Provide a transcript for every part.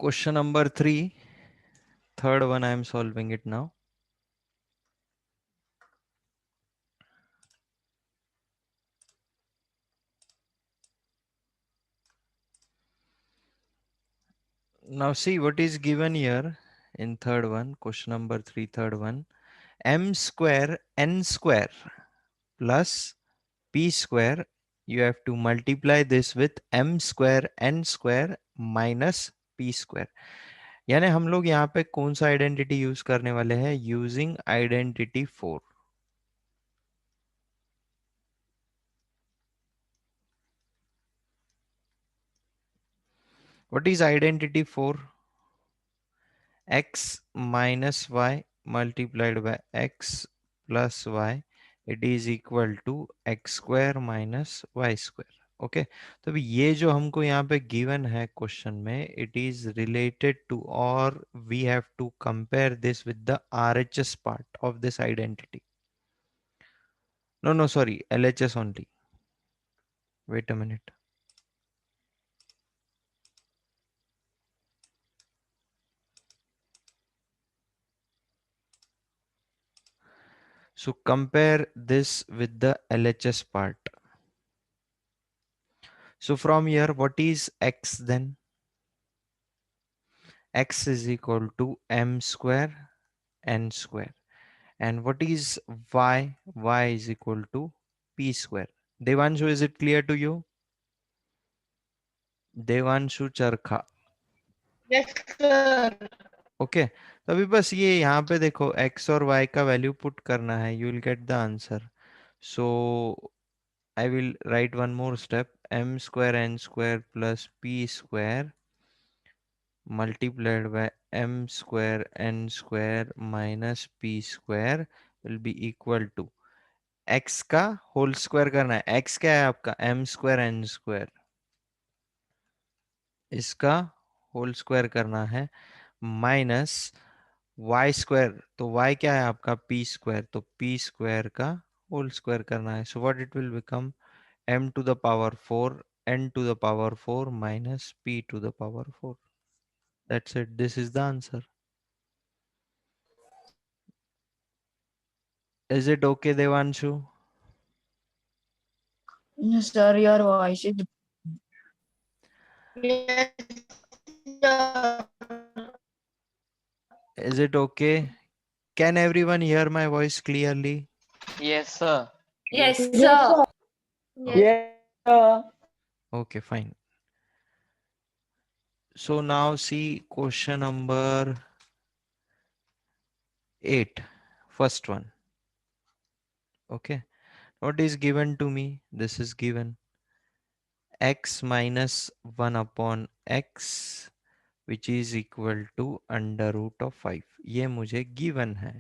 Question number 3, third one, I am solving it now. Now see what is given here in third one, question number 3, third one. M square n square plus p square. You have to multiply this with m square n square minus p square. यानी हम लोग यहाँ पे कौन सा identity use करने वाले हैं? Using identity 4. What is identity 4? X minus y multiplied by x plus y, it is equal to x square minus y square. Okay तो अभी ये जो हमको यहाँ पे गिवन है क्वेश्चन में, इट इज रिलेटेड टू, और we have to compare this with the RHS part of this identity. No sorry, LHS only. Wait a minute. So compare this with the LHS part. So from here, what is x then? X is equal to m square n square. And what is y? Y is equal to p square. Devanshu, is it clear to you? Devanshu Charkha. Yes, sir. Okay तो अभी बस ये यहाँ पे देखो x और y का value put करना है, you will get the answer. So I will write one more step. m square n square plus p square multiplied by m square n square minus p square will be equal to x का whole square करना है. x क्या है आपका? m square n square. इसका whole square करना है minus y square. तो y क्या है आपका? p square. तो p स्क्वायर का होल स्क्वायर करना है. सो what it will become? m to the power 4 n to the power 4 minus p to the power 4. That's it. This is the answer. Is it okay, Devanshu? Yes, sir, your voice is. Yes, sir. Is it okay? Can everyone hear my voice clearly? Yes, sir. Yes, Yes, sir. sir. Yes, sir. Okay, fine. So now see question number 8, first one. Okay, what is given to me? This is given x minus 1 upon x which is equal to under root of 5. ये मुझे given है.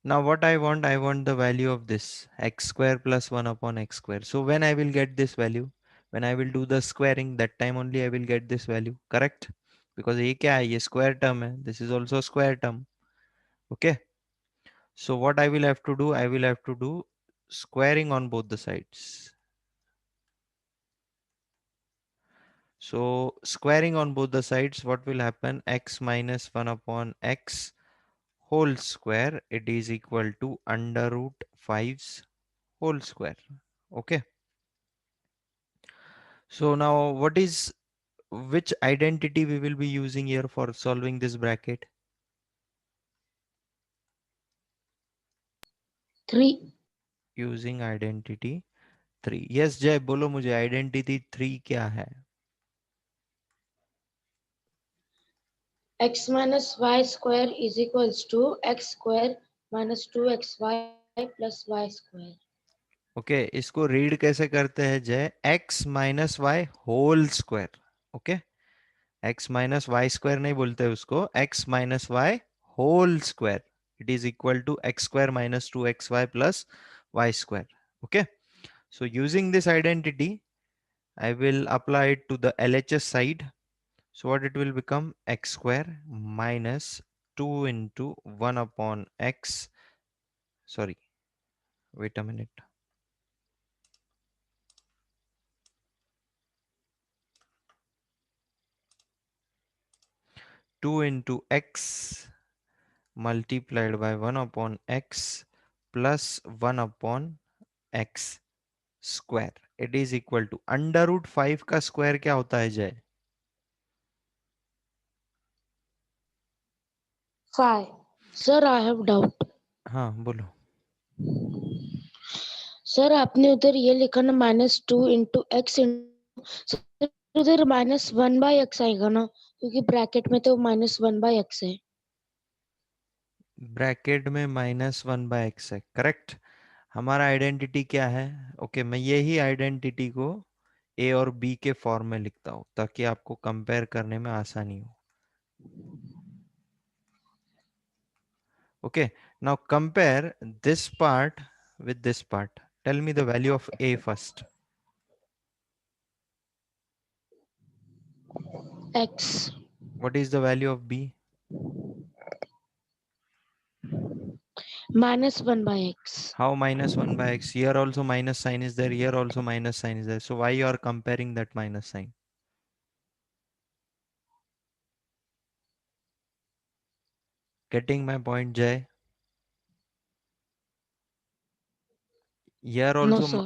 Now what I want the value of this x square plus 1 upon x square. So when I will get this value? When I will do the squaring, that time only I will get this value, correct? Because ये क्या है? ये square term है. This is also square term. Okay. So what I will have to do? I will have to do squaring on both the sides. So squaring on both the sides, what will happen? X minus 1 upon x whole square, it is equal to under root 5's whole square. Okay. So now which identity we will be using here for solving this bracket? 3. Using identity 3. Yes, Jay, बोलो मुझे identity 3 क्या है? x minus y square is equals to x square minus 2xy plus y square. Okay इसको read कैसे करते हैं Jay? x minus y whole square. Okay x minus y square नहीं बोलते उसको, x minus y whole square. It is equal to x square minus 2xy plus y square. Okay so using this identity I will apply it to the LHS side. So what it will become? X square minus 2 into 1 upon x. Sorry, wait a minute. 2 into x multiplied by 1 upon x plus 1 upon x square it is equal to under root 5 का square क्या होता है जय? 5. Sir, I have doubt. हाँ बोलो. Sir आपने उधर ये लिखा ना -2 इंटू एक्स, उधर -1/x आएगा ना, क्योंकि ब्रैकेट में तो -1/x है. ब्रैकेट में -1/x है, करेक्ट. हमारा आइडेंटिटी क्या है? ओके मैं यही आइडेंटिटी को ए और बी के फॉर्म में लिखता हूँ ताकि आपको कंपेयर करने में आसानी हो. Okay now compare this part with this part. Tell me the value of a first. X What is the value of b? -1/x. How -1/x? Here also minus sign is there, here also minus sign is there. So why you are comparing that minus sign? Getting my point, Jay? Here No, also sir.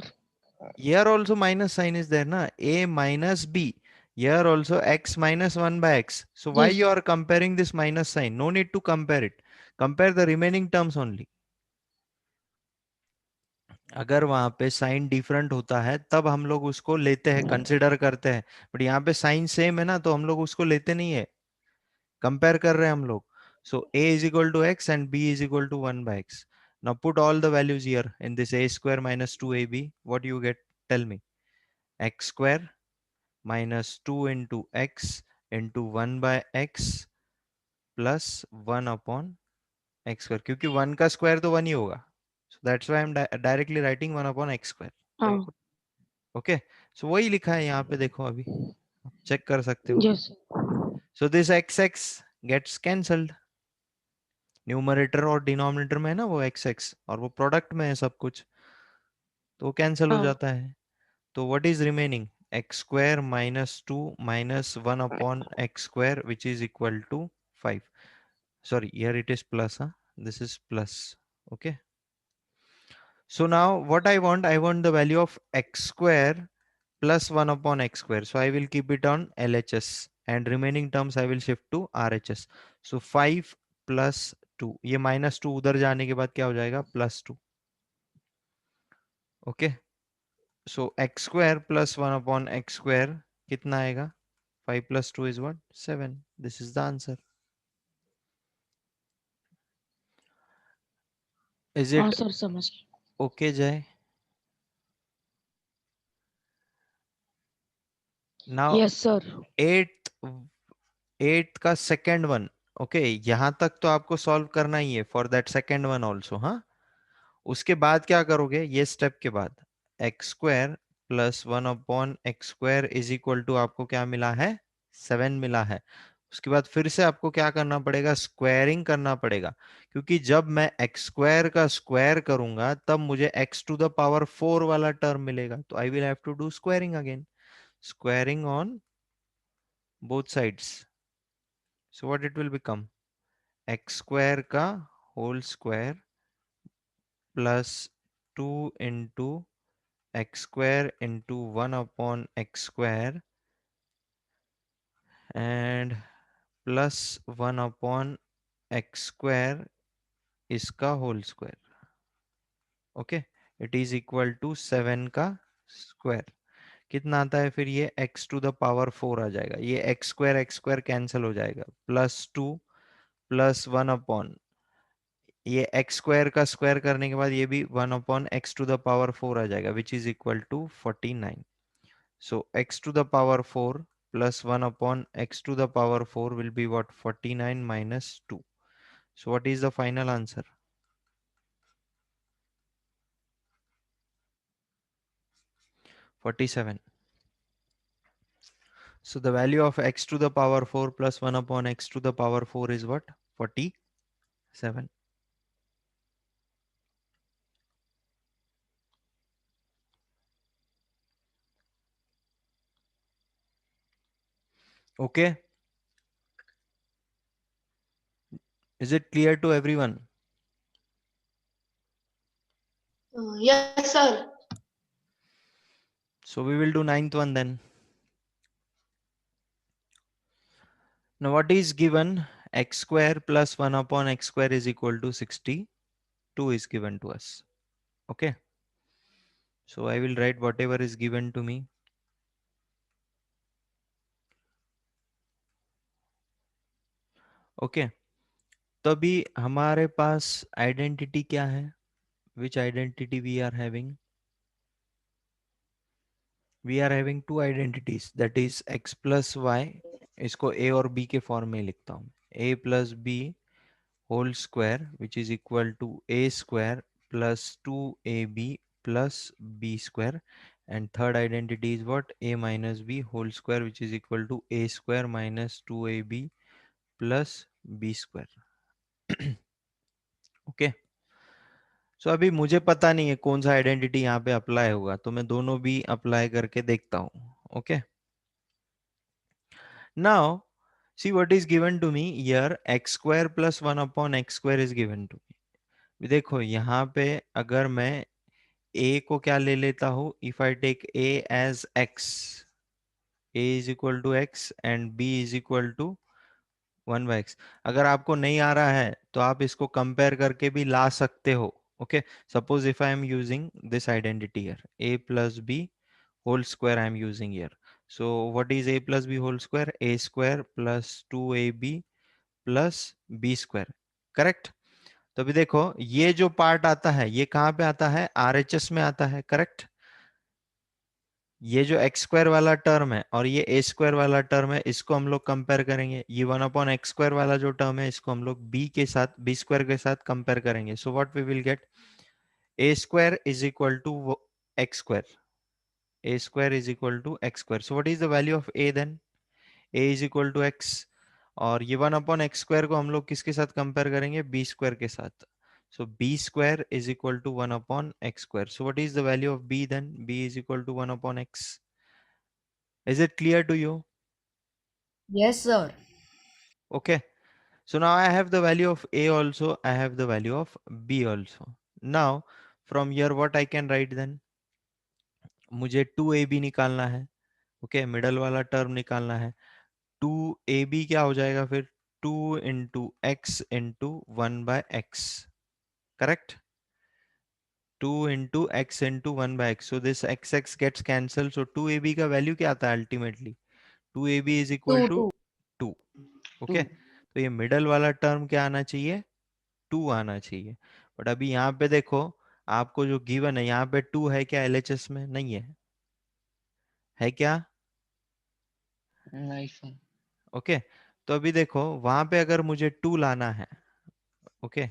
here also minus sign is there na, a minus b. Here also x minus 1/x. So why Yes. you are comparing this minus sign? No need to compare it. Compare the remaining terms only. अगर वहां पे sign different होता है तब हम लोग उसको लेते हैं, कंसिडर करते हैं. बट यहाँ पे साइन सेम है ना, तो हम लोग उसको लेते नहीं है, कंपेयर कर रहे हैं हम लोग. सो a is equal to x and b is equal to 1/x. Now put all the values here in this a square minus 2ab. What you get? Tell me. X square minus 2 into x into 1 by x plus 1 upon x square. क्योंकि 1 का square तो 1 ही होगा. So that's why I'm directly writing 1 upon x square. हाँ. Okay so वही लिखा है यहाँ पे, देखो अभी चेक कर सकते हो. Yes. So this x x gets cancelled. Numerator और डिनोमिनेटर में है ना वो एक्स एक्स, और वो प्रोडक्ट में है सब कुछ, तो कैंसिल हो हाँ. जाता है. तो what is remaining? X square minus 2 minus 1 upon x square which is equal to 5. Sorry, here it is plus, huh? This is plus. Okay. So now what I want the value of x square plus 1 upon x square. So I will keep it on LHS and remaining terms I will shift to RHS. So 5 plus 2, ये minus 2 उधर जाने के बाद क्या हो जाएगा? Plus 2. Okay. So x square plus 1 upon x square कितना आएगा? 5 plus 2 is what? 7. This is the answer. Is हाँ it सर, समझ. okay, Jay? Now Yes sir. 8th 8th का सेकेंड वन. ओके यहां तक तो आपको सॉल्व करना ही है for that second one also. हाँ उसके बाद क्या करोगे? ये स्टेप के बाद x square plus 1 upon x square is equal to आपको क्या मिला है? 7 मिला है. उसके बाद फिर से आपको क्या करना पड़ेगा? स्क्वायरिंग करना पड़ेगा, क्योंकि जब मैं एक्स स्क्वायर का स्क्वायर करूंगा तब मुझे एक्स टू द पावर 4 वाला टर्म मिलेगा. तो I will have to do squaring again. Squaring on both sides. So what it will become? X square का whole square plus 2 into x square into 1 upon x square and plus 1 upon x square इसका whole square. Okay, it is equal to 7 का square. कितना आता है फिर? ये x to the power 4 आ जाएगा. ये x square कैंसिल हो जाएगा. Plus 2 plus 1 upon ये एक्स स्क्वायर का स्क्वायर करने के बाद ये भी 1 upon x to the power 4 आ जाएगा which is equal to 49. So x to the power 4 plus 1 upon x to the power 4 will be what? 49 minus 2. So what is the final answer? 47. So the value of x to the power 4 plus 1 upon x to the power 4 is what? 47. Okay. Is it clear to everyone? Yes, sir. So we will do ninth one then. Now what is given? X square plus 1 upon x square is equal to 62 is given to us. Okay. So I will write whatever is given to me. Okay. तो अभी हमारे पास identity क्या है? Which identity we are having? We are having two identities, that is x plus y. इसको a और b के form में लिखता हूँ. a plus b whole square which is equal to a square plus 2ab plus b square, and third identity is what? A minus b whole square which is equal to a square minus 2ab plus b square. Okay. So अभी मुझे पता नहीं है कौन सा identity यहाँ पे apply होगा, तो मैं दोनों भी अप्लाई करके देखता हूँ. Okay. Now see what is given to me here. X square plus 1 upon x square is given to me. देखो यहाँ पे अगर मैं a को क्या ले लेता हूँ, if I take a as x, a is equal to x and b is equal to 1 by x. अगर आपको नहीं आ रहा है तो आप इसको कंपेयर करके भी ला सकते हो. Okay. Suppose if I am using this identity here, a plus b whole square I am using here. So what is a plus b whole square? A square plus 2ab plus b square. Correct. तो अभी देखो ये जो part आता है ये कहाँ पे आता है? RHS में आता है. करेक्ट. ये जो एक्स स्क्वायर वाला टर्म है और ये ए स्क्वायर वाला टर्म है, इसको हम लोग कंपेयर करेंगे. ये 1 अपॉन एक्स स्क्वायर वाला जो टर्म है इसको हम लोग बी के साथ, बी स्क्वायर के साथ कंपेयर करेंगे. So what we will get? A square is equal to x square. A square is equal to x square. So what is the value of a then? A is equal to x. और ये 1 upon x square को हम लोग किसके साथ compare करेंगे? B square के साथ. So b square is equal to 1 upon x square. So what is the value of b then? b is equal to 1 upon x. Is it clear to you? Yes, sir. Okay. So now I have the value of a also. I have the value of b also. Now from here what I can write then? मुझे 2ab निकालना है. Okay. Middle वाला term निकालना है. 2ab क्या हो जाएगा फिर? 2 into x into 1 by x. Correct? 2 into x into 1 by x. So this x gets cancelled. So 2ab का वैल्यू क्या आता है ultimately? 2ab is equal to 2. Okay. तो ये मिडल वाला टर्म क्या आना चाहिए? 2 आना चाहिए. बट अभी यहाँ पे देखो आपको जो गिवन है यहाँ पे 2 है क्या? एलएचएस में नहीं है. है क्या? नहीं सर. ओके. तो अभी देखो वहां पे अगर मुझे 2 लाना है. Okay.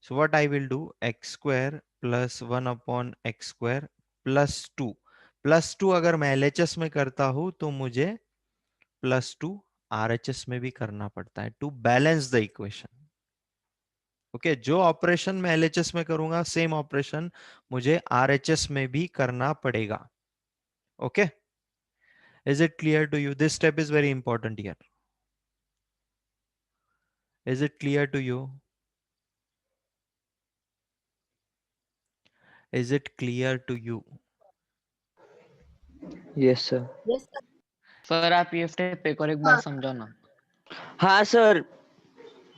So what I will do? X square plus 1 upon x square plus 2. Plus 2 अगर मैं एलएचएस में करता हूं तो मुझे प्लस 2 आरएचएस में भी करना पड़ता है to balance the equation. Okay. जो ऑपरेशन मैं एलएचएस में करूंगा सेम ऑपरेशन मुझे आरएचएस में भी करना पड़ेगा. Okay. Is it clear to you? This step is very important here. Is it clear to you? Is it clear to you? Yes sir. Yes, sir. Sir आप ये step एक और एक बार समझाओ ना. हाँ सर.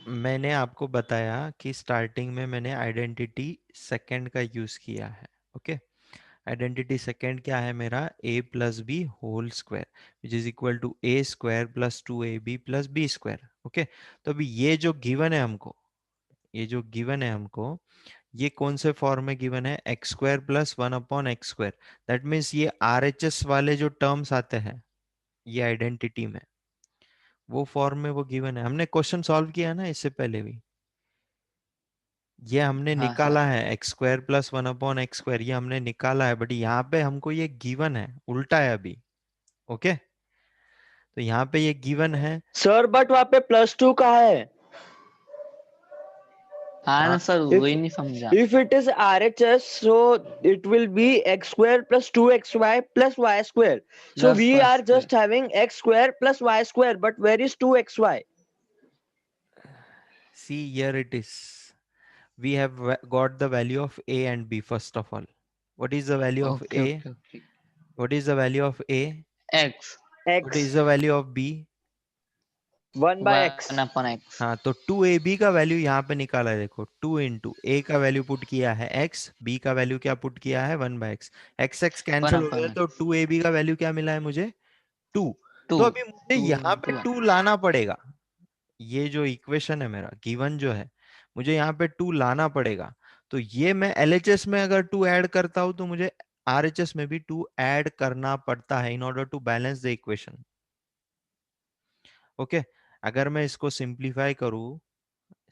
मैंने आपको बताया कि स्टार्टिंग में मैंने आइडेंटिटी सेकंड का यूज किया है. ओके. आइडेंटिटी सेकंड क्या है मेरा? a plus b whole square which is equal to a square plus 2ab plus b square. Okay. तो अभी ये जो गिवन है हमको, ये जो गिवन है हमको, ये कौन से फॉर्म में गिवन है? X square plus 1 upon x square. That means ये आरएचएस वाले जो टर्म्स आते हैं ये आइडेंटिटी में, वो फॉर्म में वो गिवन है. हमने क्वेश्चन सॉल्व किया ना इससे पहले भी. ये हमने हाँ, निकाला है x square plus 1 upon x square, ये हमने निकाला है. बट यहाँ पे हमको ये गिवन है, उल्टा है अभी. ओके. तो यहाँ पे ये गिवन है. सर बट वहाँ पे +2 कहाँ है? हाँ ना सर If- वही नहीं समझा. If it is RHS, so it will be x square plus 2xy plus y square. So Plus we y are square. just having x square plus y square. But where is 2xy? See, here it is. We have got the value of a and b first of all. What is the value of Okay, a? okay, okay. What is the value of a? X. What is x the value of b? 1 by 1 x. upon X. हाँ, तो 2ab का value यहाँ पे निकाला है, देखो 2 into ए का value put किया है x, b का वैल्यू क्या पुट किया है 1 बाय x, x कैंसिल 1 हो गया upon तो X. 2ab का वैल्यू क्या मिला है मुझे 2। 2. तो अभी मुझे 2 यहाँ पे into 1. 2 लाना पड़ेगा। ये जो इक्वेशन है मेरा गिवन जो है, मुझे यहाँ पे 2 लाना पड़ेगा। तो ये मैं LHS में अगर 2 ऐड करता हूँ तो मुझे RHS में भी 2 ऐड करना पड़ता है in order to balance the equation. Okay, अगर मैं इसको सिंप्लीफाई करूँ,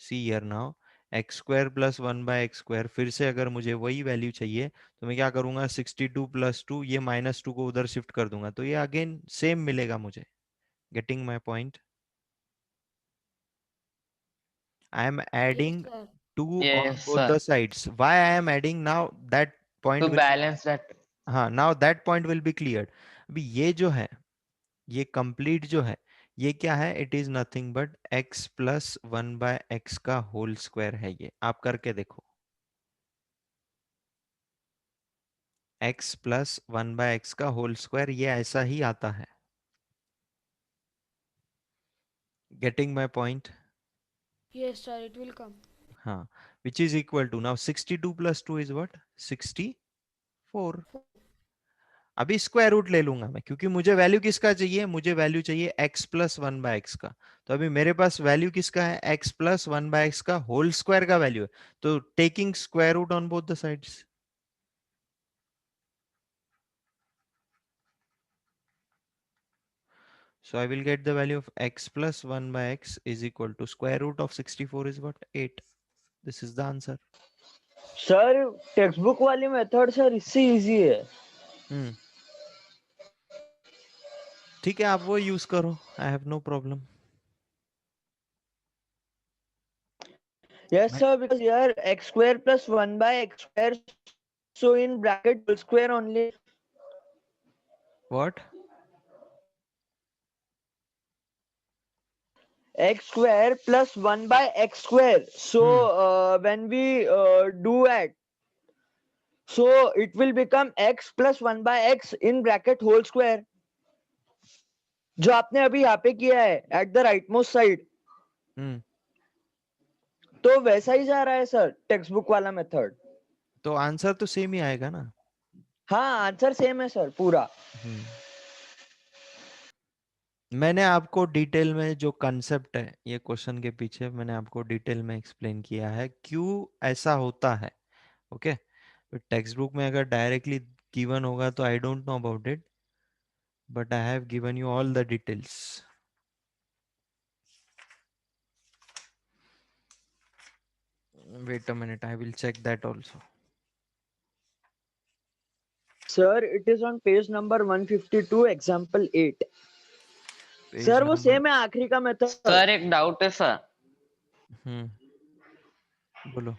see here now, x square plus 1 bye x square, फिर से अगर मुझे वही वैल्यू चाहिए तो मैं क्या करूंगा, 62 प्लस 2, ये -2 को उधर शिफ्ट कर दूंगा तो ये अगेन सेम मिलेगा मुझे। Getting my point? I am adding 2 on Yes, both sir. the sides. Why I am adding now, that point To will, balance that. हाँ, now that point will be cleared. अभी ये जो है, ये complete जो है, ये क्या है, it is nothing but x plus 1 bye x का होल स्क्वायर है। ये आप करके देखो, x प्लस 1 बाय एक्स का होल स्क्वायर, ये ऐसा ही आता है। Getting my point? Yes, sir. It will come. हाँ, which is equal to, now 62 plus 2 is what, 64। अभी स्क्वायर रूट ले लूंगा मैं, क्योंकि मुझे वैल्यू किसका चाहिए, मुझे वैल्यू चाहिए x प्लस 1 बाय एक्स का। तो अभी मेरे पास वैल्यू किसका है, x प्लस 1 बाय एक्स का होल स्क्वायर का वैल्यू है। तो taking square root on both the sides, so I will get the value of x plus 1 by x is equal to square root of 64 is what, 8. This is the answer. Sir text book वाली method sir इससे easy है। हम्म, ठीक है, आप वो use करो, I have no problem. Yes sir, because यार x square plus 1 by x square, so in bracket whole square only. What? x square plus 1 by x square, so when we do it, so it will become x plus 1 by x in bracket whole square, जो आपने अभी यहाँ पे किया है at the rightmost side, तो वैसा ही जा रहा है सर टेक्स्ट बुक वाला मेथड। तो आंसर तो सेम ही आएगा ना। हाँ आंसर सेम है सर पूरा। मैंने आपको डिटेल में जो कंसेप्ट है ये क्वेश्चन के पीछे, मैंने आपको डिटेल में एक्सप्लेन किया है क्यों ऐसा होता है। ओके, टेक्स्ट बुक में अगर डायरेक्टली गिवन होगा तो I don't know about it, but I have given you all the details. Wait a minute, I will check that also. Sir, it is on page number 152, example 8. Page sir वो number- same है आखिरी का method. Sir एक doubt है sir. बोलो।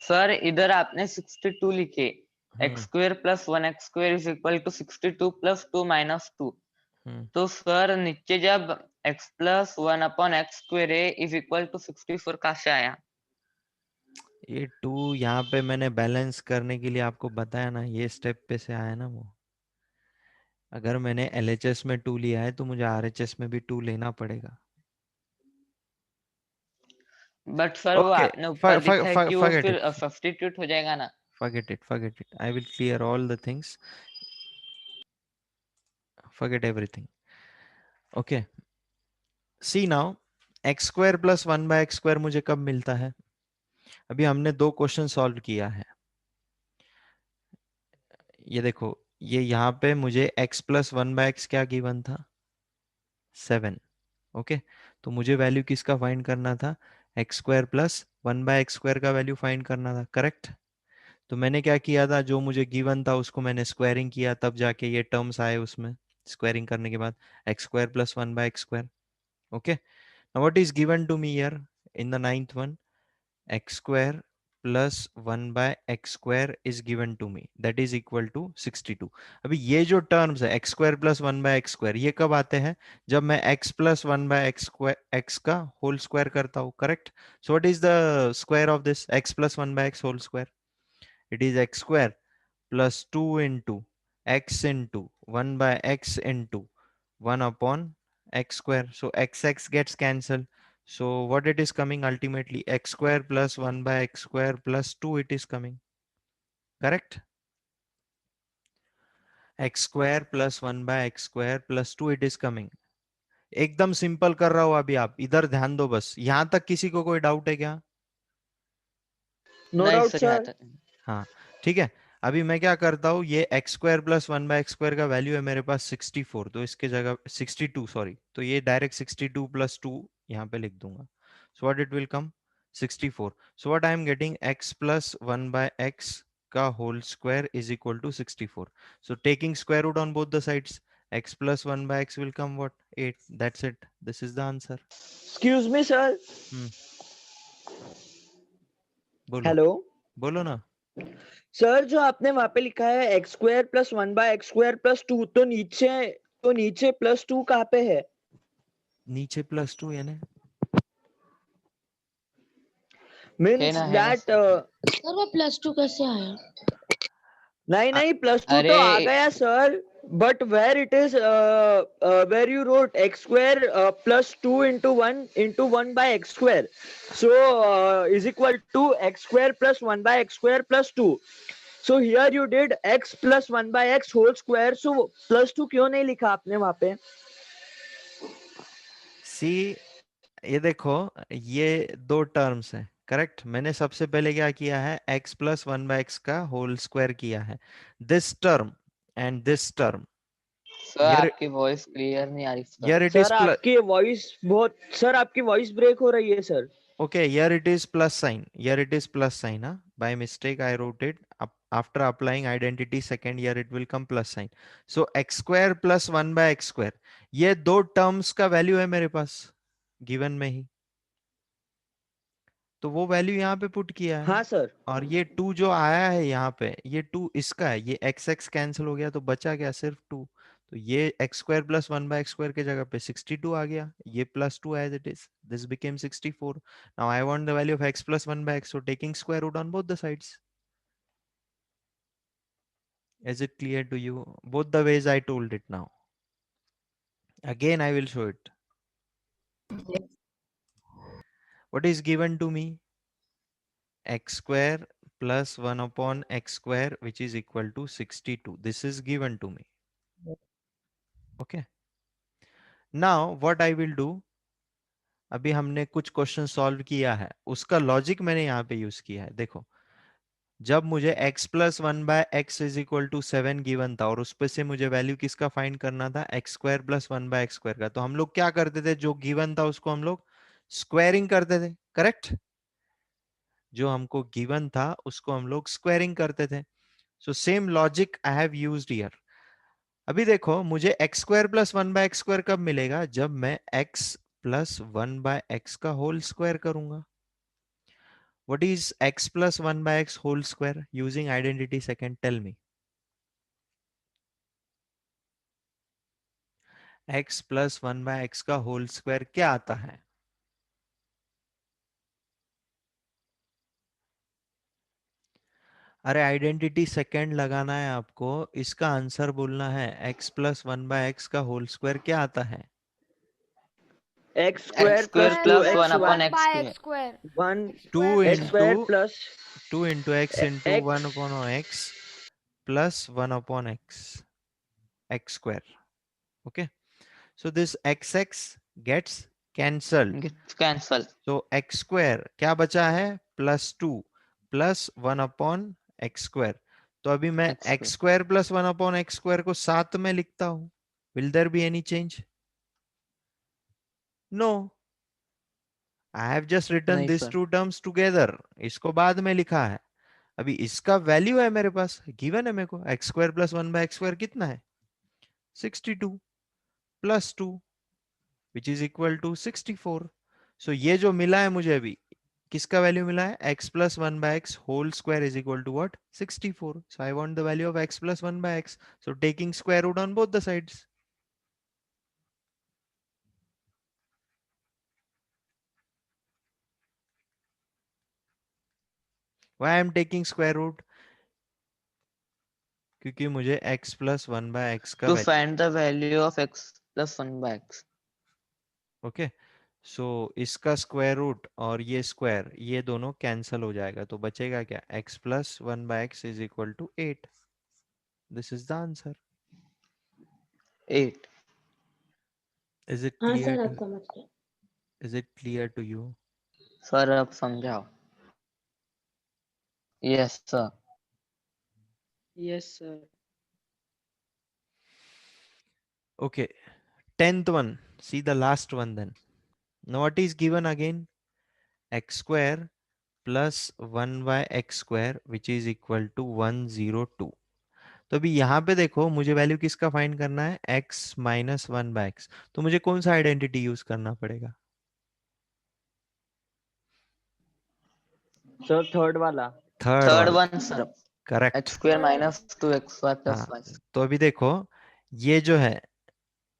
Sir इधर आपने 62 लिखे, x square plus 1 x square is equal to 62 plus 2 minus 2। तो सर नीचे जब x plus 1 upon x square है इज इक्वल टू 64 कहाँ से आया? ये 2 यहाँ पे मैंने बैलेंस करने के लिए आपको बताया ना, ये स्टेप पे से आया ना वो। अगर मैंने LHS में 2 लिया है तो मुझे RHS में भी 2 लेना पड़ेगा। बट सर वो आपने ऊपर दिखा है कि वो फिर सब्स्टिट्यूट हो जाएगा ना। Forget it. I will clear all the things. Forget everything. Okay. See now, x square plus 1 by x square मुझे कब मिलता है? अभी हमने 2 क्वेश्चन सॉल्व किया है। ये देखो, ये यहाँ पे मुझे x plus 1 by x क्या गिवन था? 7. ओके, तो मुझे वैल्यू किसका फाइंड करना था? x square plus 1 bye x square का वैल्यू फाइंड करना था, करेक्ट? तो मैंने क्या किया था, जो मुझे गिवन था उसको मैंने स्क्वायरिंग किया, तब जाके ये टर्म्स आए उसमें। स्क्वायरिंग करने के बाद x square plus 1 bye x square. Okay, now what is given to me here in the 9th one? x square प्लस 1/x² is given to me, that is equal to 62। अभी ये जो terms है x² plus 1/x², ये कब आते हैं? जब मैं x प्लस 1/x² x का होल स्क्वायर करता हूँ, correct? So what is the square of this x plus 1/x whole square? It is x² plus 2 into x into 1/x into 1 upon x square. So x gets cancelled. So what it is coming ultimately? X square plus 1/x square plus 2 it is coming. Correct? X square plus 1/x square plus 2 it is coming. एकदम simple कर रहा हूं अभी, आप इधर ध्यान दो बस। यहां तक किसी को कोई डाउट है क्या? नो नहीं डाउट सर, यहाँ सर। तक हाँ ठीक है। अभी मैं क्या करता हूँ, ये x² प्लस 1/x² का वैल्यू है मेरे पास 64, तो इसके जगह 62 सॉरी, तो ये डायरेक्ट 62 प्लस 2 यहाँ पे लिख दूंगा। So what it will come 64। So what I am getting x plus 1/x का whole square is equal to 64। So taking square root on both the sides, x plus 1/x will come what 8। That's it, this is the answer. Excuse me sir. बोलो hello बोलो ना। Sir, जो आपने वहां पे लिखा है x² प्लस 1/x² प्लस 2, तो नीचे प्लस 2 कहाँ पे है? नीचे प्लस 2 यानी मीन्स है ना दैट सर वो +2 कैसे आया? नहीं प्लस 2 अरे तो आ गया sir, but where it is where you wrote x² plus 2 into 1 into 1/x², so is equal to x² plus 1/x² plus 2. So here you did x plus 1/x whole square, so plus 2 क्यों नहीं लिखा आपने वहां पे? सी, ये देखो, ये दो टर्म्स हैं, करेक्ट? मैंने सबसे पहले क्या किया है, x प्लस 1/x का होल स्क्वायर किया है। This term and this term, sir, आपकी वॉइस क्लियर नहीं आ रही sir. Here it is plus, sir आपकी वॉइस ब्रेक हो रही है sir. okay, here it is plus sign, here it is plus sign, huh? By mistake I wrote it up, after applying identity second, here it will come plus sign. So x² plus 1/x², ये दो terms का value है मेरे पास given में ही, तो वो value यहाँ पे पुट किया है। हाँ सर। और ये 2 जो आया है यहाँ पे, ये 2 इसका है, ये x कैंसिल हो गया तो बचा क्या, सिर्फ 2। तो ये x² प्लस 1/x² के जगह पे 62 आ गया, ये plus 2 as it is, this became 64। Now I want the value of x plus 1/x, so taking square root on both the sides. Is it clear to you? Both the ways I told it now. Again I will show it. What is given to me? X square plus 1 upon x square, which is equal to 62. This is given to me. Okay. Now what I will do, अभी हमने कुछ question solve किया है, उसका logic मैंने यहाँ पे use किया है। देखो, जब मुझे x plus 1/x is equal to 7 given था और उस पे से मुझे वैल्यू किसका फाइंड करना था, x² प्लस 1/x² का, तो हम लोग क्या करते थे, जो गिवन था उसको हम लोग स्क्वायरिंग करते थे, करेक्ट? जो हमको गिवन था उसको हम लोग स्क्वायरिंग करते थे। So same logic I have used here. अभी देखो, मुझे x² प्लस 1/x² कब मिलेगा, जब मैं x प्लस 1/x का होल स्क्वायर करूंगा। What is x plus 1/x whole square using identity second? Tell me. x plus 1/x का होल स्क्वायर क्या आता है? अरे आइडेंटिटी सेकंड लगाना है आपको, इसका आंसर बोलना है। x प्लस 1/x का होल स्क्वायर क्या आता है? x² x plus square plus 1 2x upon 1 x by square. x square. 1 2 x square into plus 2 into x into 1 x. upon x plus 1 upon x square. Okay, so this x gets cancelled. Gets cancel. तो x square क्या बचा है, plus 2 plus 1 upon x square. तो अभी मैं X x square. Square plus 1 upon x square को साथ में लिखता हूं, will there be any change? No, I have just written नहीं this sir. Two terms together, इसको बाद में लिखा है। अभी इसका वैल्यू है मेरे पास, गिवन है मेरे को, एक्स स्क्वायर प्लस 1/x² कितना है, 62 plus 2 which is equal to 64। सो ये जो मिला है मुझे अभी, किसका वैल्यू मिला है? x plus 1 by x whole square is equal to what? 64. So I want the value of x plus 1 by x. So taking square root on both the sides. Why I am taking square root? क्योंकि मुझे x plus 1 by x का To value, find the value of x plus 1 by x. Okay so इसका square root और ये square, ये दोनों cancel हो जाएगा, तो बचेगा क्या? x plus 1 by x is equal to 8. This is the answer. 8. Is it हाँ clear सर, to, आप समझ गए। is it clear to you? Sir अब समझाओ। Yes sir. Yes, sir. Okay, 10th one. See the last one then. Now what is given again? X square plus 1 by x square which is equal to 102. तो अभी यहाँ पे देखो, मुझे value किसका find करना है? x minus 1 bye x. तो मुझे कौन सा आइडेंटिटी यूज करना पड़ेगा? Sir, third वाला. थर्ड Third वाला, one sir. Correct. X square minus 2xy plus हाँ, y. तो अभी देखो, ये जो है,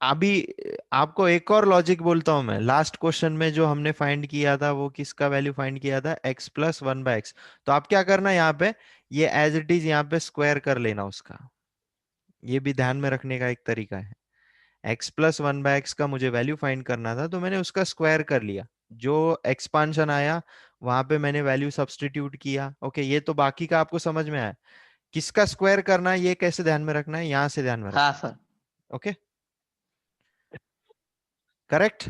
अभी आपको एक और लॉजिक बोलता हूं मैं। लास्ट क्वेश्चन में जो हमने फाइंड किया था, वो किसका वैल्यू फाइंड किया था? x plus 1 bye x. तो आप क्या करना है यहाँ पे, ये एज इट इज यहाँ पे स्क्वायर कर लेना उसका। ये भी ध्यान में रखने का एक तरीका है। x प्लस 1 बाय एक्स का मुझे वैल्यू फाइंड करना था, तो मैंने उसका स्क्वायर कर लिया। जो एक्सपांशन आया वहां पे मैंने वैल्यू सब्सटीट्यूट किया। ओके, ये तो बाकी का आपको समझ में आया। किसका स्क्वायर करना है ये कैसे ध्यान में रखना है, यहां से ध्यान में रखना हाँ सर। है। Okay, correct?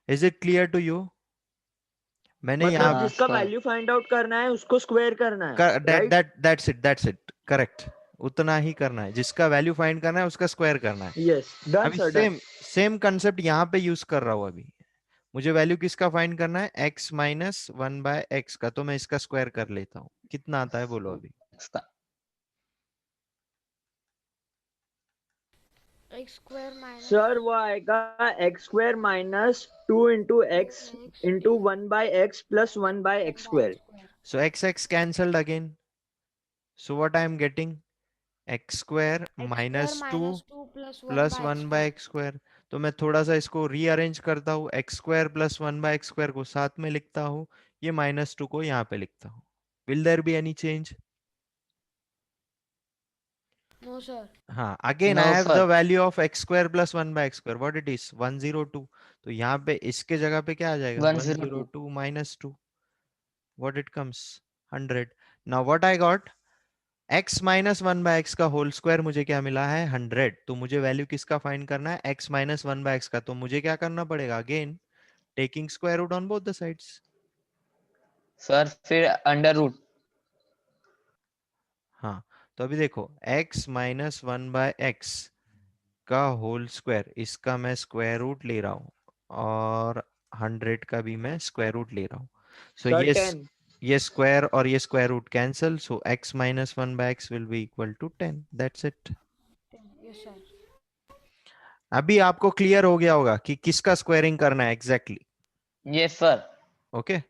Is it clear to you? मैंने मतलब यहाँ हाँ जिसका सर। वैल्यू फाइंड आउट करना है उसको स्क्वायर करना है, right? That's it, correct. उतना ही करना है, जिसका वैल्यू फाइंड करना है उसका स्क्वायर करना है। Yes, done, अभी sir, done. सेम कंसेप्ट यहाँ पे यूज कर रहा हूँ। अभी मुझे वैल्यू किसका फाइंड करना है? x माइनस 1 बाय एक्स का। तो मैं इसका स्क्वायर कर लेता हूँ। कितना आता है बोलो अभी? X का एक्स स्क्वायर माइनस Sir, वो आएगा x square minus 2 into x into 1 by x plus 1 by x square. So x cancelled again. So what I am getting? x square minus 2 plus 1 by x square. तो मैं थोड़ा सा इसको rearrange करता हूँ। x square plus 1 by x square को साथ में लिखता हूँ, ये -2 को यहाँ पे लिखता हूँ। Will there be any change? No sir. हाँ, again I No have the sir. Value of x square plus 1 by x square. What it is? 102. तो यहाँ पे इसके जगह पे क्या आ जाएगा? 102. 102 minus 2. What it comes? 100. Now what I got? x minus 1 bye x का होल स्क्वायर मुझे क्या मिला है? 100. तो मुझे वैल्यू किसका फाइंड करना है? x माइनस 1 बाय एक्स का। तो मुझे क्या करना पड़ेगा? Again taking square root on both the sides. Sir फिर अंडर रूट। हाँ, तो अभी देखो, x माइनस 1 बाय एक्स का होल स्क्वायर, इसका मैं स्क्वायर रूट ले रहा हूँ, और 100 का भी मैं स्क्वायर रूट ले रहा हूँ। सो Sir, 10. ये स्क्वायर और ये square root cancel. So x minus 1 bye x will be equal to 10। That's it. Yes sir. अभी आपको क्लियर हो गया होगा कि किसका स्क्वायरिंग करना है एग्जैक्टली। Yes sir. ओके,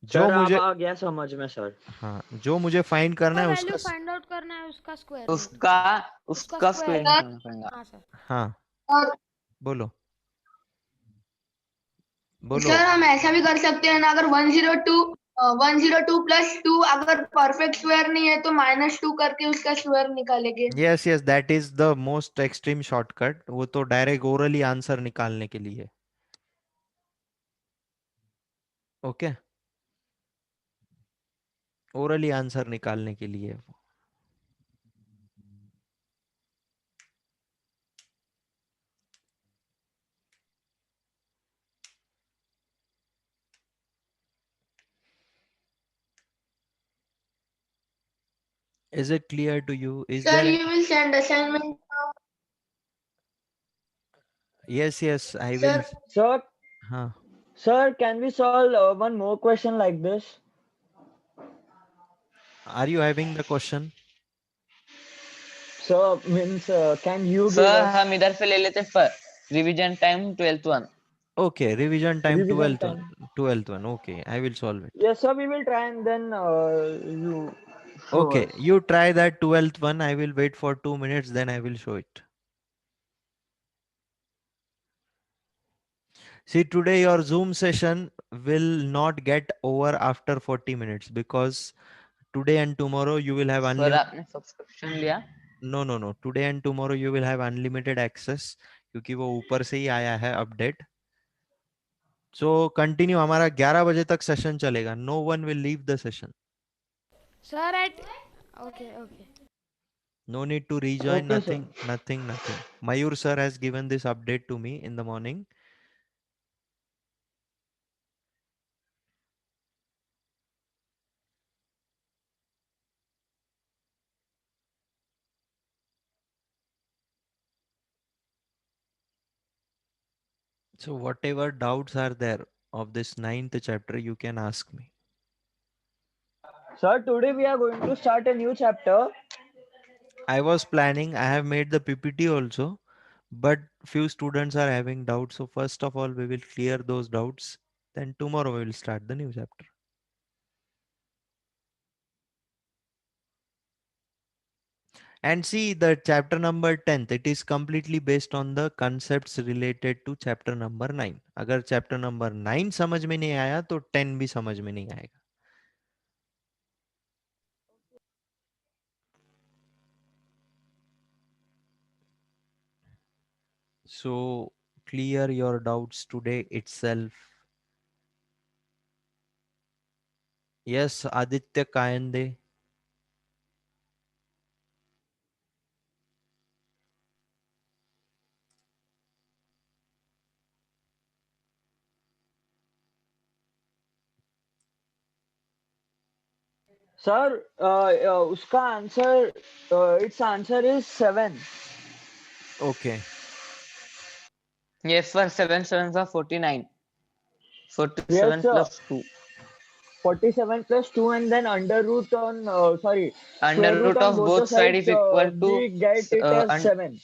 जो Sir, अब मुझे, आ गया समझ में, sir. हाँ, जो मुझे फाइंड करना है वैल्यू उसका, फाइंड आउट करना है उसका स्क्वायर उसका उसका स्क्वायरिंग square। करना पड़ेगा। हाँ सर। हाँ और बोलो बोलो। सर हम ऐसा भी कर सकते हैं ना, अगर 102 प्लस 2 अगर परफेक्ट स्क्वायर नहीं है तो -2 करके उसका स्क्वायर निकालेंगे। Yes yes, that is the most extreme shortcut. वो तो डायरेक्ट ओरली आंसर निकालने के लिए। ओके, ओरली आंसर निकालने के लिए। Is it clear to you? Is Sir, there? you will send assignment. Yes yes, I will. Sir, Sir, हाँ, sir, can we solve one more question like this? are you having the question? Sir, means can you give sir us? हम इधर से ले लेते पर revision time 12th one. Okay, revision time Revision 12th time. one. 12th one. Okay, I will solve it. Yes, sir. We will try and then you show Okay, us. you try that 12th one. I will wait for 2 minutes, then I will show it. See, today your Zoom session will not get over after 40 minutes because today and tomorrow you will have sir unlimited. आपने subscription लिया? No. Today and tomorrow you will have unlimited access क्योंकि वो ऊपर से ही आया है update. So continue. हमारा 11 बजे तक सेशन चलेगा. No one will leave the session. Sir, okay. No need to rejoin. Okay, sir. Nothing. Mayur sir has given this update to me in the morning. So whatever doubts are there of this 9th chapter, you can ask me. Sir, today we are going to start a new chapter. I was planning, I have made the PPT also, but few students are having doubts. So first of all, we will clear those doubts. Then tomorrow we will start the new chapter. And see the chapter number 10th, it is completely based on the concepts related to chapter number 9. अगर chapter number 9 समझ में नहीं आया तो 10 भी समझ में नहीं आएगा. So clear your doubts today itself. Yes, Aditya Kayande. Sir, uska answer, its answer is 7. Okay. Yes, sir. 7 sevens are 49. 47 Yes, sir. plus 2. 47 plus 2 and then under root on, sorry, Under square root root on of both the both side sides, is equal to we get it as and 7.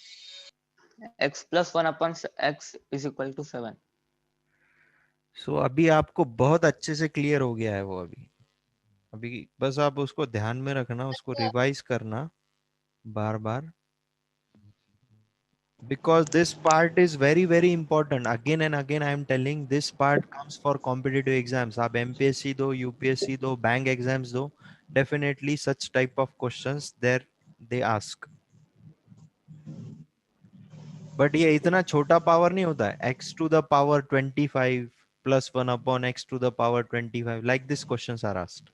x plus 1 upon x is equal to 7. So अभी आपको बहुत अच्छे से clear हो गया है वो अभी बस आप उसको ध्यान में रखना, उसको रिवाइज करना बार बार. Because this part is very important. Again and again I am telling, this part comes for competitive exams. आप MPSC दो, UPSC दो, bank exams दो, definitely such type of questions there they ask. But ये इतना छोटा power नहीं होता है. X to the power 25 plus 1 upon x to the power 25. Like this questions are asked.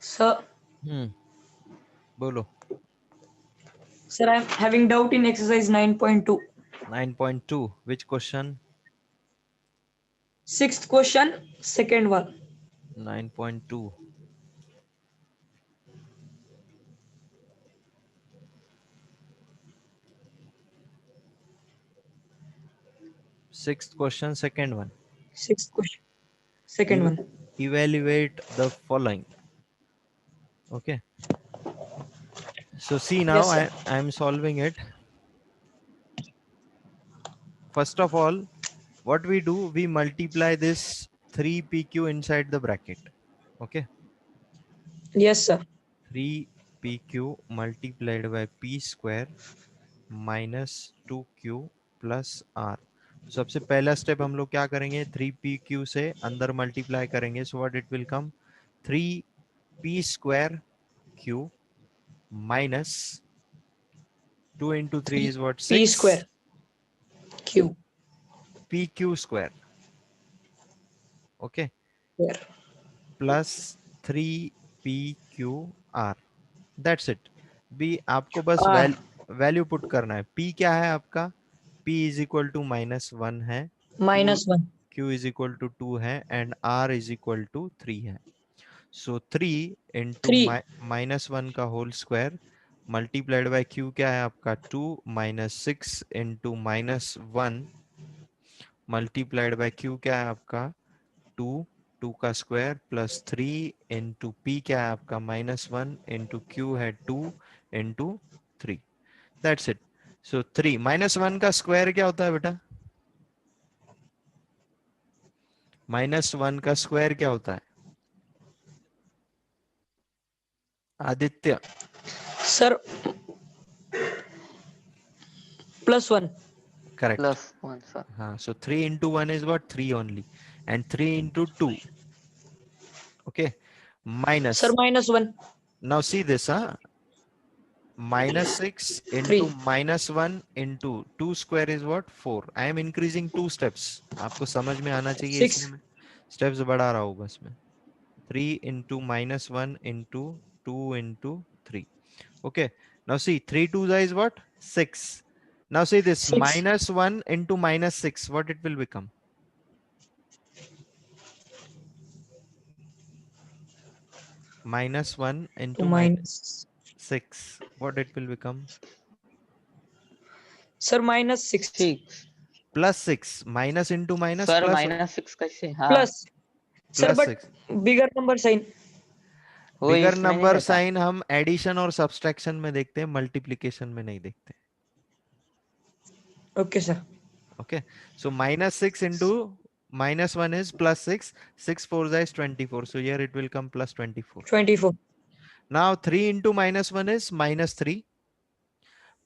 Sir, बोलो. sir, I'm having doubt in exercise 9.2. 9.2. Which question? Sixth question, second one. 9.2. Sixth question, second one. Sixth question, second one. Evaluate the following. Okay. So see now, Yes, sir. I am solving it. First of all, what we do, we multiply this 3pq inside the bracket. Okay. Yes, sir. 3pq multiplied by p square minus 2q plus r. सबसे पहला step हम लोग क्या करेंगे, 3pq से अंदर multiply करेंगे. So what it will come, 3p square q minus 2 into 3 is what, 6? P square. Q. pq square. Okay. Square. Plus 3pqr. That's it. B आपको बस R. वैल्यू पुट करना है. p क्या है आपका, p is equal to -1 है, Minus 1. q is equal to 2 है, and r is equal to 3 है. So 3 into 3. -1 का whole square multiplied by q क्या है आपका, 2 minus 6 into -1 multiplied by q क्या है आपका, 2 2 का स्क्वायर प्लस 3 इंटू पी क्या है आपका -1 इंटू क्यू है 2 इंटू 3. That's it. सो 3 -1 का स्क्वायर क्या होता है बेटा? -1 का स्क्वायर क्या होता है आदित्य? Sir, +1. करेक्ट. +1 sir. हाँ, so 3 into 1 is what? 3 only. And 3 into 2. Okay. Minus. Sir, -1. Now see this, huh? -6 into 3. -1 into 2 square is what? 4. I am increasing 2 steps. आपको समझ में आना चाहिए 6. इसलिए मैं steps बढ़ा रहा हूँ बस में. 3 into -1 into 2 into 3. Okay. Now see 3 2s is what? 6. Now see this 6. -1 into -6. What it will become? -1 To into minus. -6. What it will become? Sir, -6. 6 +6. Minus into minus sir, plus -6 कैसे? हाँ, Plus. Sir, plus but 6. bigger number sign. वो बिगर इसमें नहीं number रहता. Sign हम addition और subtraction में देखते हैं, मल्टीप्लिकेशन में नहीं देखते. Okay, sir. Okay. So -6 into -1 is +6. 6 4 is 24. So here it will come +24. 24. Now 3 into -1 is -3.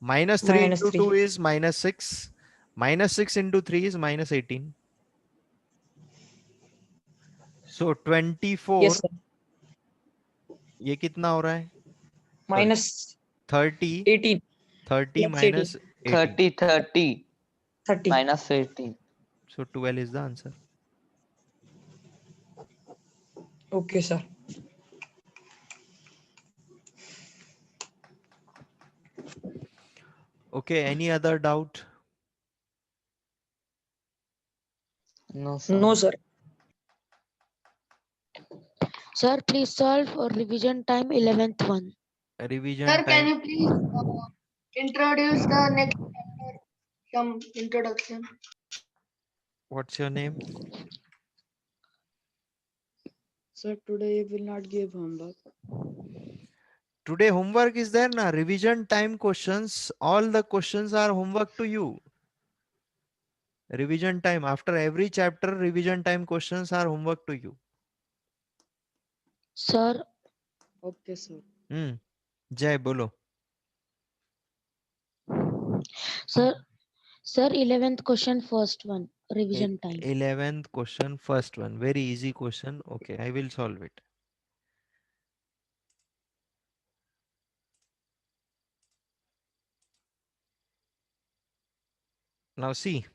-3 into 2 -3. is -6. -6 into 3 is -18. So 24. Yes, sir. ये कितना हो रहा है? -18. 30 30 Yes, minus 18. 30 30. -18. So 12 is the answer. Okay, sir. Okay, any other doubt? No sir. No, sir. Sir, please solve for revision time 11th one. Revision Sir, can time. you please introduce the next chapter? Some introduction. What's your name? Sir, today you will not give homework. Today homework is there na? Revision time questions. All the questions are homework to you. Revision time. After every chapter, revision time questions are homework to you. Sir, Okay, sir. Jai, bolo. sir, 11th question first one, revision time. 11th question, first one. Very easy question. Okay, I will solve it. Now see,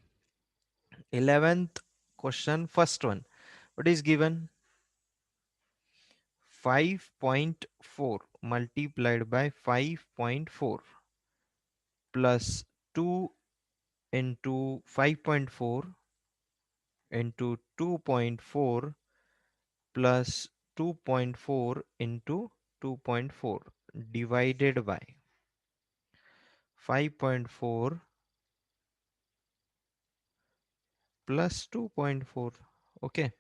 11th question, first one. What is given? 5.4 multiplied by 5.4 plus 2 into 5.4 into 2.4 plus 2.4 into 2.4 divided by 5.4 plus 2.4. Okay,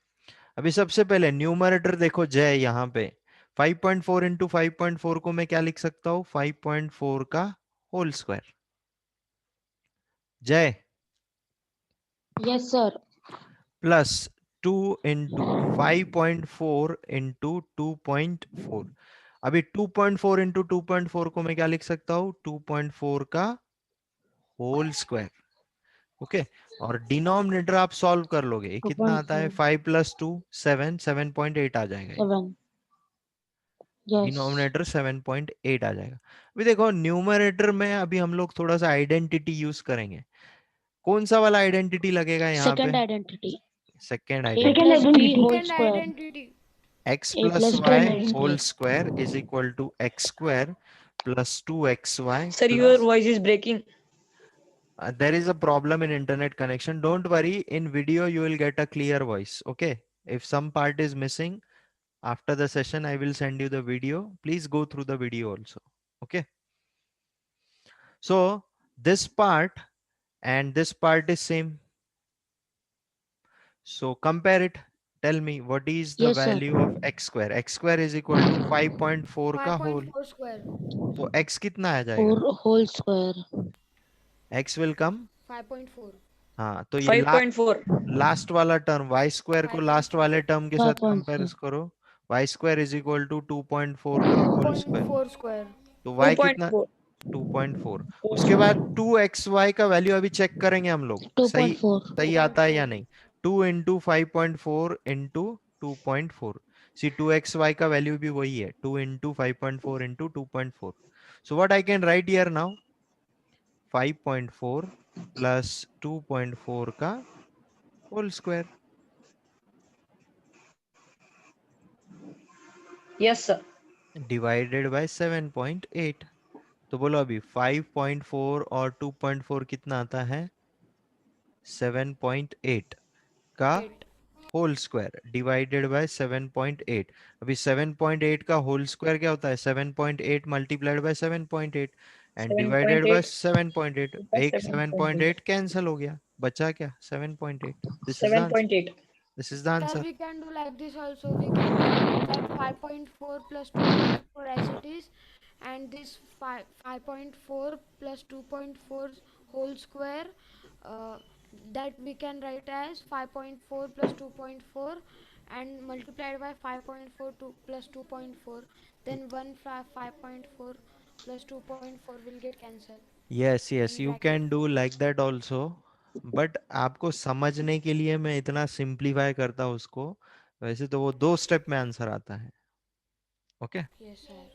अभी सबसे पहले numerator देखो जय, यहाँ पे 5.4 into 5.4 को मैं क्या लिख सकता हूँ? 5.4 का होल स्क्वायर. जय, Yes, sir. Plus 2 into 5.4 into 2.4. अभी 2.4 इंटू 2.4 को मैं क्या लिख सकता हूँ? 2.4 का होल स्क्वायर. ओके, और डिनोमिनेटर आप सॉल्व कर लोगे. ये कितना आता है? 5 प्लस 2 7, 7.8 आ जाएगा. 7. Yes. डिनोमिनेटर 7.8 आ जाएगा. अभी देखो न्यूमरेटर में अभी हम लोग थोड़ा सा आइडेंटिटी यूज करेंगे. कौन सा वाला आइडेंटिटी लगेगा यहाँ Second पे? identity. Second A identity. plus B whole Second square. identity. x A plus plus B y whole whole square. square is equal to x square plus 2xy Sir, your plus voice is breaking. there is a problem in internet connection. Don't worry, in video you will get a clear voice. Okay, if some part is missing, after the session I will send you the video. Please go through the video also. Okay, so this part and this part is same, so compare it. Tell me what is the Yes, sir. Value of x square? x square is equal to 5.4 का whole, 5.4 square. तो x कितना आ जाएगा? 4 whole square. x will come, 5.4. हाँ तो ये 5.4. Last वाला term y square को last 5.4. वाले टर्म के साथ 5.4. कंपेयर करो, y square is equal to 2.4 का होल स्क्वायर, 2.4 square. तो y कितना? 2.4. 2.4। उसके बाद 2xy का वैल्यू अभी चेक करेंगे हम लोग, सही 2.4. सही आता है या 2.4. नहीं। 2 इंटू 5.4 इंटू 2.4, सी 2xy का वैल्यू भी वही है, 2 into 5.4 into 2.4। So what I can write here now, 5.4 plus 2.4 का whole square, Yes, sir. Divided by 7.8। तो बोलो अभी 5.4 और 2.4 कितना आता है? 7.8 का 8. Whole square divided by 7.8। अभी 7.8 का होल स्क्वायर क्या होता है? 7.8 multiplied by 7.8 and divided by 7.8 7.8। by एक 7.8. 7.8 कैंसल हो गया, बचा क्या? 7.8। This is the answer, 7.8. This is the Sir, answer. we can do like this also. We can write like 5.4 plus 2.4 as it is, and this 5.4 plus 2.4 whole square. Uh, that we can write as 5.4 plus 2.4 and multiplied by 5.4 plus 2.4. Then 5.4 plus 2.4 will get cancelled yes yes, in you bracket. Can do like that also, but आपको समझने के लिए मैं इतना simplify करता हूँ उसको। वैसे तो वो 2 स्टेप में आंसर आता है। Okay, Yes, sir.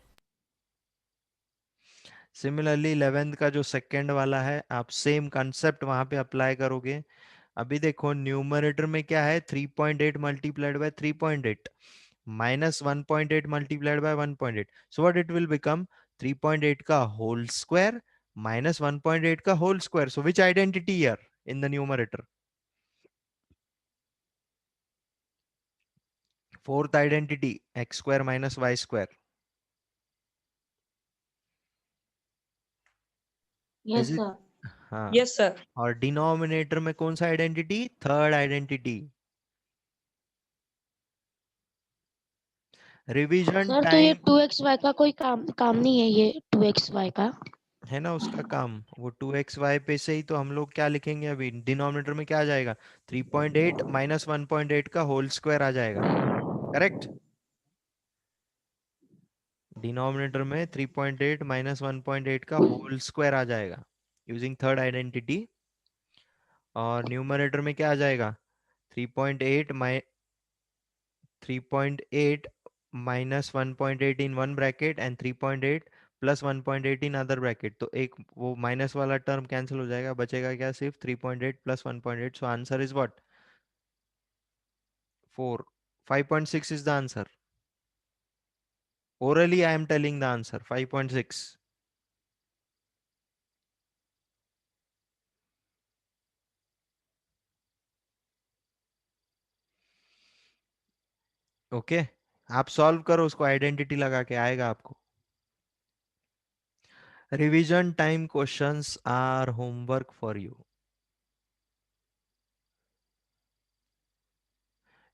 Similarly 11th का जो सेकंड वाला है, आप सेम कंसेप्ट वहां पे अप्लाई करोगे। अभी देखो न्यूमरेटर में क्या है, 3.8 multiplied by 3.8 minus 1.8 multiplied by 1.8, so what it will become? 3.8 का होल स्क्वायर माइनस 1.8 का whole square. So which identity here in the numerator? Fourth identity, x square minus y square. Yes, is it? sir. हाँ, Yes, sir. और denominator में कौन सा identity? Third identity. Revision sir तो ये time 2xy का कोई काम नहीं है, ये 2xy का। है ना उसका काम, वो 2xy पे से ही तो हम लोग क्या लिखेंगे अभी? डिनोमिनेटर में क्या आ जाएगा? 3.8 माइनस 1.8 का होल स्क्वायर आ जाएगा, करेक्ट? डिनोमिनेटर में 3.8 माइनस 1.8 का होल स्क्वायर आ जाएगा यूजिंग थर्ड आइडेंटिटी। और न्यूमरेटर में क्या आ जाएगा? 3.8 3.8 minus 1.8 in one bracket and 3.8 plus 1.8 in other bracket, तो एक वो माइनस वाला टर्म कैंसिल हो जाएगा, बचेगा क्या? सिर्फ 3.8 plus 1.8। So answer is what? 4। 5.6 is the answer. Orally I am telling the answer 5.6। Okay, आप सॉल्व करो उसको, आइडेंटिटी लगा के आएगा आपको। Revision time questions are homework for you.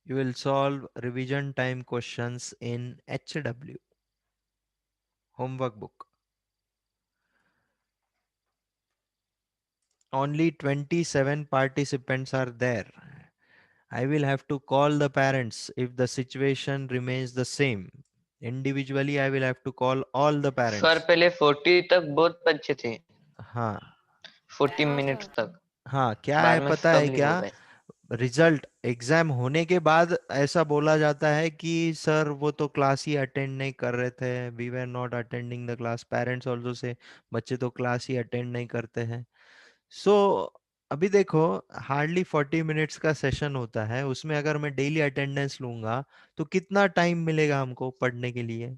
You will solve revision time questions in HW homework book. Only 27 participants are there. I will have to call the parents if the situation remains the same. Individually, I will have to call all the sir parents. पहले 40 तक बहुत बच्चे थे, हाँ 40 हाँ minutes sir. तक, हाँ, क्या है बाद में पता सब है लीव क्या? हो गए। रिजल्ट एग्जाम होने के बाद ऐसा बोला जाता है कि सर वो तो क्लास ही अटेंड नहीं कर रहे थे, we were not attending the class. Parents also से बच्चे तो क्लास ही अटेंड नहीं करते हैं। सो अभी देखो, हार्डली 40 मिनट्स का सेशन होता है, उसमें अगर मैं डेली अटेंडेंस लूंगा तो कितना टाइम मिलेगा हमको पढ़ने के लिए?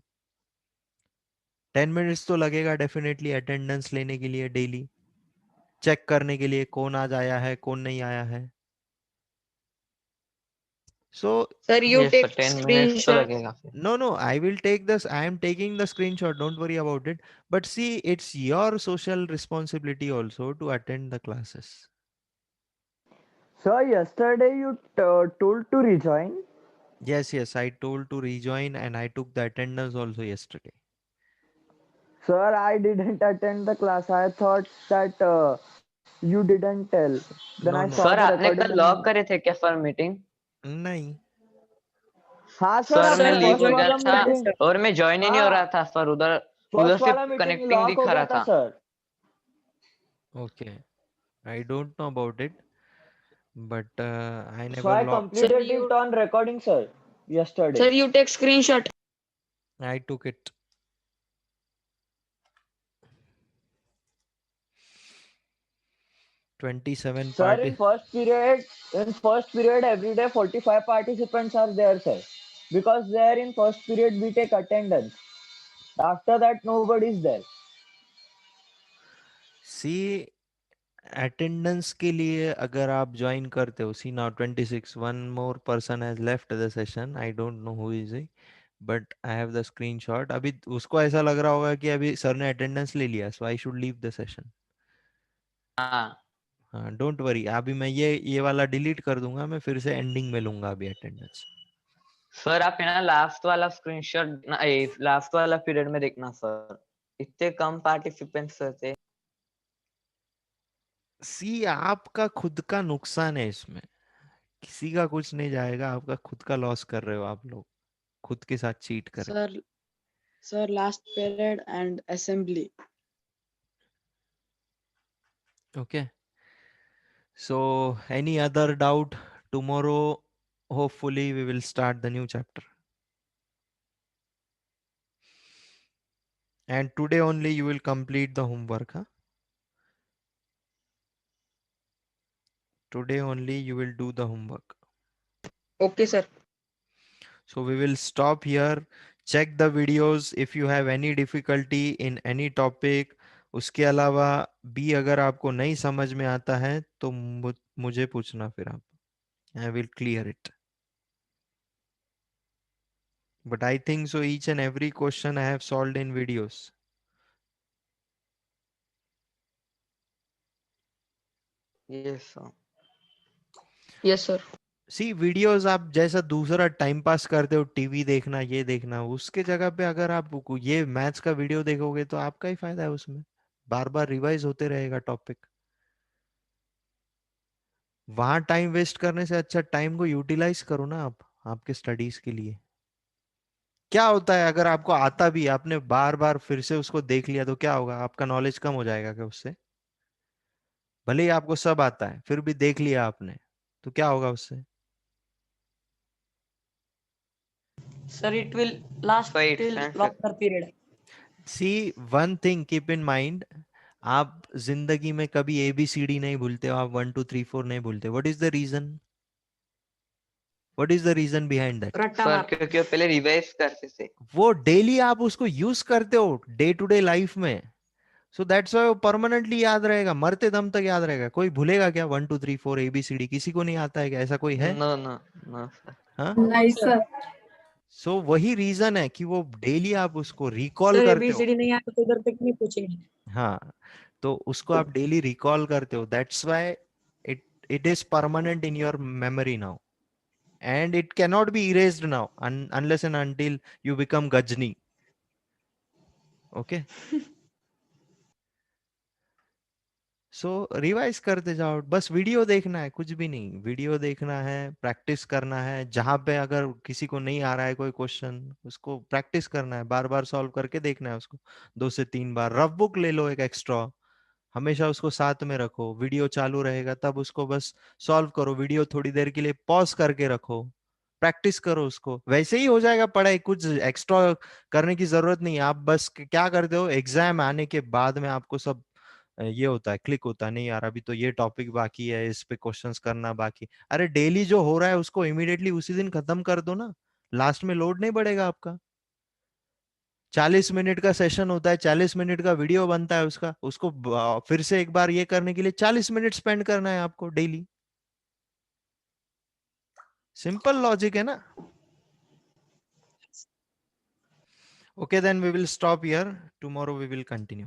10 मिनट्स तो लगेगा डेफिनेटली अटेंडेंस लेने के लिए, डेली चेक करने के लिए कौन आज आया है कौन नहीं आया है। सो Sir, you ये सर take 10 मिनट्स तो screenshot. लगेगा फिर। no, I will take this, I am taking the screenshot, don't worry about it. But see, it's your social responsibility also to attend the classes. Sir, yesterday you told to rejoin. Yes, I told to rejoin and I took the attendance also yesterday. Sir, I didn't attend the class. I thought that you didn't tell. Then I No. saw sir the आपने recording कल log and करे थे क्या for meeting? नहीं. हाँ sir, sir मैं आपने Sir, leave first हो join गया वाला था yesterday, मीटिंग, sir. और मैं ज्वाइन ही नहीं हो हाँ रहा था सर, उधर उधर फर्स्ट से वाला मीटिंग कनेक्टिंग लॉक हो दिखा गया रहा था था. Sir. Okay. I don't know about it, but I So never I log. Sir, completed you it on recording, sir, yesterday. sir you take screenshot. I took it. $27 Sir, party. in first period, every day 45 participants are there, sir. Because there in first period we take attendance. After that, nobody is there. See, attendance के लिए अगर आप join करते हो, see now 26, one more person has left the session. I don't know who is he, but I have the screenshot. अभी उसको ऐसा लग रहा होगा कि अभी सर ने attendance ले लिया, so I should leave the session. हाँ हाँ, डोंट वरी. अभी मैं ये वाला डिलीट कर दूंगा, मैं फिर से एंडिंग में लूंगा अभी अटेंडेंस. सर, आप है ना लास्ट वाला स्क्रीनशॉट लास्ट वाला पीरियड में देखना सर, इतने कम पार्टिसिपेंट्स थे. सी, आपका खुद का नुकसान है इसमें, किसी का कुछ नहीं जाएगा, आपका खुद का लॉस कर रहे हो आप लोग, खुद के साथ चीट करके. Sir, last period and assembly. Okay, so any other doubt? Tomorrow hopefully we will start the new chapter, and today only you will complete the homework, huh? Today only you will do the homework. Okay, sir. So we will stop here. Check the videos if you have any difficulty in any topic. उसके अलावा भी अगर आपको नहीं समझ में आता है तो मुझे पूछना फिर आप. I will clear it. But I think so each and every question I have solved in videos. Yes sir. Yes, sir. See, videos आप जैसा दूसरा टाइम पास करते हो, टीवी देखना, ये देखना, उसके जगह पे अगर आप ये मैथ्स का वीडियो देखोगे तो आपका ही फायदा है उसमें. बार बार रिवाइज होते रहेगा टॉपिक. वहां टाइम वेस्ट करने से अच्छा टाइम को यूटिलाइज करो ना आप, आपके स्टडीज के लिए. क्या होता है अगर आपको आता भी, आपने बार बार फिर से उसको देख लिया तो क्या होगा, आपका नॉलेज कम हो जाएगा क्या उससे? भले ही आपको सब आता है फिर भी देख लिया आपने तो क्या होगा उससे? Sir, it will last Right, till sir. longer period. See, one thing keep in mind. आप जिंदगी में कभी ABCD नहीं भूलते हो, आप 1 2 3 4 नहीं भूलते. What is the reason? What is the reason behind that? Ratta sir mar. क्योंकि वो पहले रिवाइज करते थे. वो डेली आप उसको यूज करते हो डे टू डे लाइफ में, सो दैट्स व्हाई वो परमानेंटली याद रहेगा, मरते दम तक याद रहेगा. कोई भूलेगा क्या 1 2 3 4 ABCD? किसी को नहीं आता है क्या? ऐसा कोई है? No no no sir. हाँ. No, sir. सो वही रीजन है कि वो डेली आप उसको रिकॉल Sir, करते हो. ABCD नहीं आता तो इधर तक नहीं पूछेंगे. हाँ, तो उसको आप डेली रिकॉल करते हो. That's why it it is permanent in your memory now, and it cannot be erased now unless and until you become Gajni. Okay. So revise करते जाओ. बस वीडियो देखना है, कुछ भी नहीं. वीडियो देखना है, प्रैक्टिस करना है. जहां पे अगर किसी को नहीं आ रहा है कोई क्वेश्चन, उसको प्रैक्टिस करना है, बार बार सॉल्व करके देखना है उसको 2 से 3 बार. रफ बुक ले लो एक एक्स्ट्रा, हमेशा उसको साथ में रखो. वीडियो चालू रहेगा तब उसको बस सॉल्व करो. वीडियो थोड़ी देर के लिए पॉज करके रखो, प्रैक्टिस करो उसको. वैसे ही हो जाएगा पढ़ाई, कुछ एक्स्ट्रा करने की जरूरत नहीं. आप बस क्या करते हो, एग्जाम आने के बाद में आपको सब ये होता है, क्लिक होता है, नहीं यार अभी तो ये टॉपिक बाकी है, इस पे क्वेश्चंस करना बाकी. अरे डेली जो हो रहा है उसको इमीडिएटली उसी दिन खत्म कर दो ना, लास्ट में लोड नहीं बढ़ेगा आपका. 40 मिनट का सेशन होता है, 40 मिनट का वीडियो बनता है उसका, उसको फिर से एक बार ये करने के लिए 40 मिनट स्पेंड करना है आपको डेली. सिंपल लॉजिक है ना. Okay, then we will stop here. Tomorrow we will continue.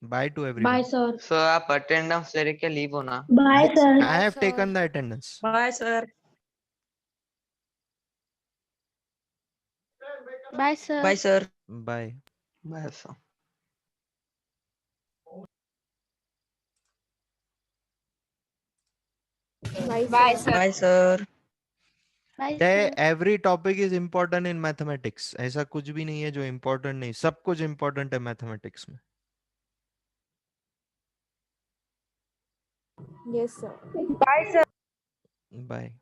Bye to everyone. Bye, sir. Sir आप अटेंडेंस लेके लीव होना. Bye, sir. I have sir. taken the attendance. Bye, sir. Bye, sir. Bye, sir. Bye. Bye, sir. Bye, sir. Bye, sir. Bye, Jai, sir. Every topic is important in mathematics. ऐसा कुछ भी नहीं है जो important नहीं, सब कुछ इम्पोर्टेंट है मैथमेटिक्स में. Yes, sir. बाय.